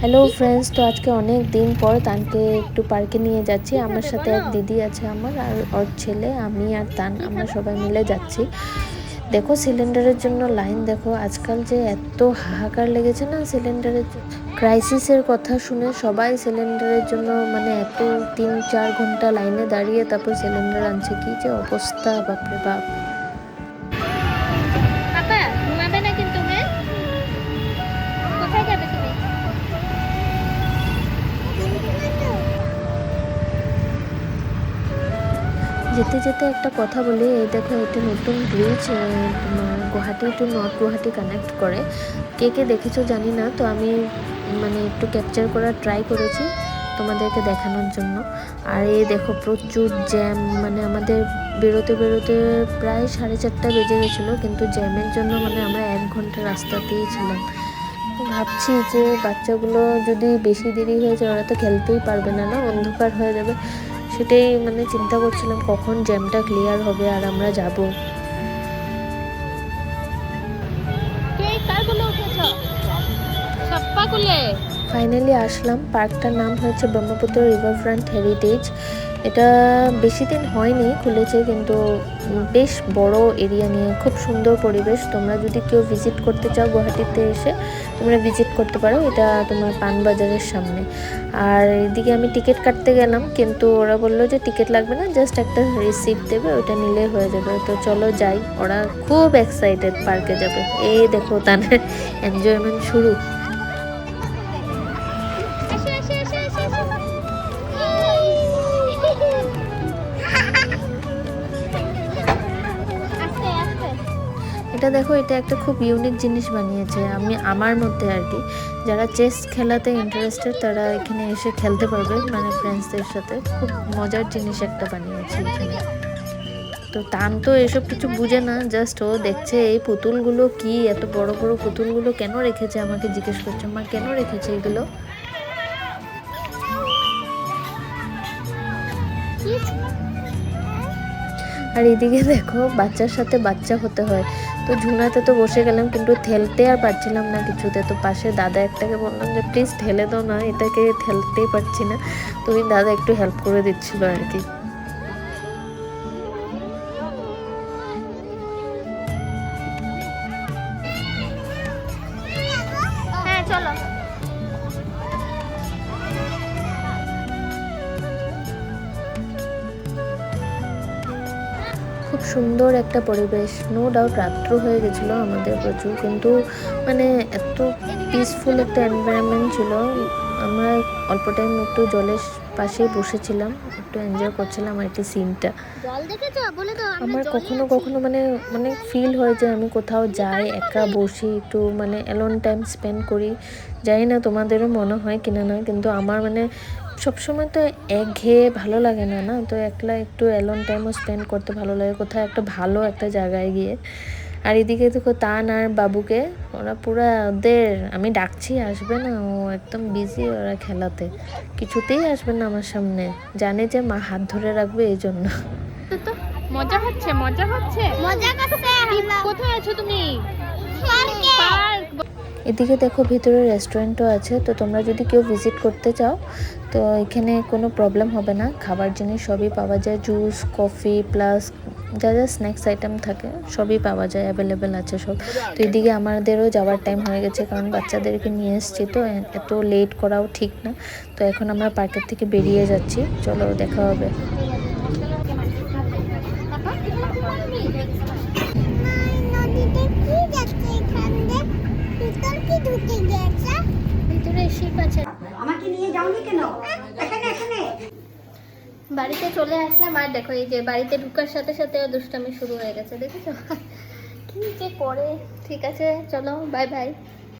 Hello friends, তো আজকে অনেক দিন পর তানকে একটু পার্কে নিয়ে যাচ্ছি। আমার সাথে এক দিদি আছে আমার, আর ওর ছেলে, আমি আর তান, আমরা সবাই মিলে যাচ্ছি। দেখো সিলিন্ডারের জন্য লাইন দেখো, আজকাল যে এত হাহাকার লেগেছে না সিলিন্ডারের ক্রাইসিসের কথা শুনে সবাই সিলিন্ডারের জন্য মানে এত 3-4 ঘন্টা লাইনে দাঁড়িয়ে তারপর সিলিন্ডার আনছে। কি যে অবস্থা, বাপরে বাপ। যেতে যেতে একটা কথা বলি, এই দেখো এটা নতুন ব্রিজ, তোমার Guwahati to north Guwahati connect করে। কে কে দেখেছো জানি না, তো আমি মানে একটু ক্যাপচার করার ট্রাই করেছি তোমাদেরকে দেখানোর জন্য। আর এই দেখো প্রচুর জ্যাম, মানে আমাদের বেরোতে বেরোতে প্রায় 4:30 বেজে গেছিলো, কিন্তু জ্যামের জন্য মানে আমরা 1 ঘন্টা রাস্তাতেই ছিলাম। ভাবছি যে বাচ্চাগুলো যদি বেশি দেরি হয়ে যায় ওরা তো খেলতেই পারবে না, না অন্ধকার হয়ে যাবে। সেটাই মানে চিন্তা করছিলাম কখন জ্যামটা ক্লিয়ার হবে আর আমরা যাব। ফাইনালি আসলাম। পার্কটার নাম হচ্ছে ব্রহ্মপুত্র রিভার ফ্রন্ট হেরিটেজ। এটা বেশি দিন হয়নি খুলেছে, কিন্তু বেশ বড় এরিয়া নিয়ে খুব সুন্দর পরিবেশ। তোমরা যদি কেউ ভিজিট করতে চাও গুয়াহাটিতে এসে তোমরা ভিজিট করতে পারো। এটা তোমার পানবাজারের সামনে। আর এদিকে আমি টিকিট কাটতে গেলাম, কিন্তু ওরা বললো যে টিকিট লাগবে না, জাস্ট একটা রিসিপ্ট দেবে, ওটা নিলে হয়ে যাবে। তো চলো যাই। ওরা খুব এক্সাইটেড পার্কে যাবে। এই দেখো তাদের এনজয়মেন্ট শুরু। এটা দেখো, এটা একটা খুব ইউনিক জিনিস বানিয়েছে আমার মধ্যে আর কি। যারা চেস খেলাতে ইন্টারেস্টেড তারা এখানে এসে খেলতে পারবে, মানে ফ্রেন্ডসদের সাথে। খুব মজার জিনিস একটা বানিয়েছে এখানে। তো তান তো এসব কিছু বুঝে না, জাস্ট ও দেখছে এই পুতুলগুলো কি, এত বড় বড় পুতুলগুলো কেন রেখেছে, আমাকে জিজ্ঞেস করছে মা কেন রেখেছে এগুলো। আর এদিকে দেখো বাচ্চার সাথে বাচ্চা হতে হয়। তো ঝুনাতে তো বসে গেলাম, কিন্তু ঠেলতে আর পারছিলাম না কিছুতে। তো পাশে দাদা একটাকে বললাম যে প্লিজ ঠেলে দাও না, এটাকে ঠেলতেই পারছি না। তো ওই দাদা একটু হেল্প করে দিচ্ছিল আর কি। খুব সুন্দর একটা পরিবেশ। নো ডাউট রাত্র হয়ে গেছিলো আমাদের প্রচুর, কিন্তু মানে এত পিসফুল একটা এনভায়রনমেন্ট ছিল। আমরা অল্প টাইম একটু জলের পাশে বসেছিলাম, একটু এনজয় করছিলাম আর কি সিনটা। আমার কখনো কখনো মানে মানে ফিল হয় যে আমি কোথাও যাই, একা বসি, একটু মানে অ্যালোন টাইম স্পেন্ড করি। জানি না তোমাদেরও মনে হয় কিনা না, কিন্তু আমার মানে সবসময় তো একঘেয়ে ভালো লাগে না, না তো একলা একটু অ্যালোন টাইমও স্পেন্ড করতে ভালো লাগে, কোথাও একটা ভালো একটা জায়গায় গিয়ে। আর এদিকে দেখো তান আর বাবুকে, ওরা পুরা ওদের আমি ডাকছি আসবে না, ও একদম বিজি ওরা খেলাতে, কিছুতেই আসবে না আমার সামনে। জানে যে মা হাত ধরে রাখবে এই জন্য। মজা হচ্ছে কোথায় আছো তুমি? এদিকে দেখো ভিতরে রেস্টুরেন্টও আছে, তো তোমরা যদি কেউ ভিজিট করতে চাও তো এখানে কোনো প্রবলেম হবে না। খাবার জিনিস সবই পাওয়া যায়, জুস, কফি প্লাস যা যা স্ন্যাক্স আইটেম থাকে সবই পাওয়া যায়, অ্যাভেলেবেল আছে সব। তো এদিকে আমাদেরও যাওয়ার টাইম হয়ে গেছে, কারণ বাচ্চাদেরকে নিয়ে এসছি, তো এত লেট করাও ঠিক না। তো এখন আমরা পার্কের থেকে বেরিয়ে যাচ্ছি, চলো দেখা হবে। বাড়িতে চলে আসলাম, আর দেখো এই যে বাড়িতে ঢুকার সাথে সাথে দুষ্টামি শুরু হয়ে গেছে, দেখেছো কি যে করে। ঠিক আছে চলো, বাই বাই।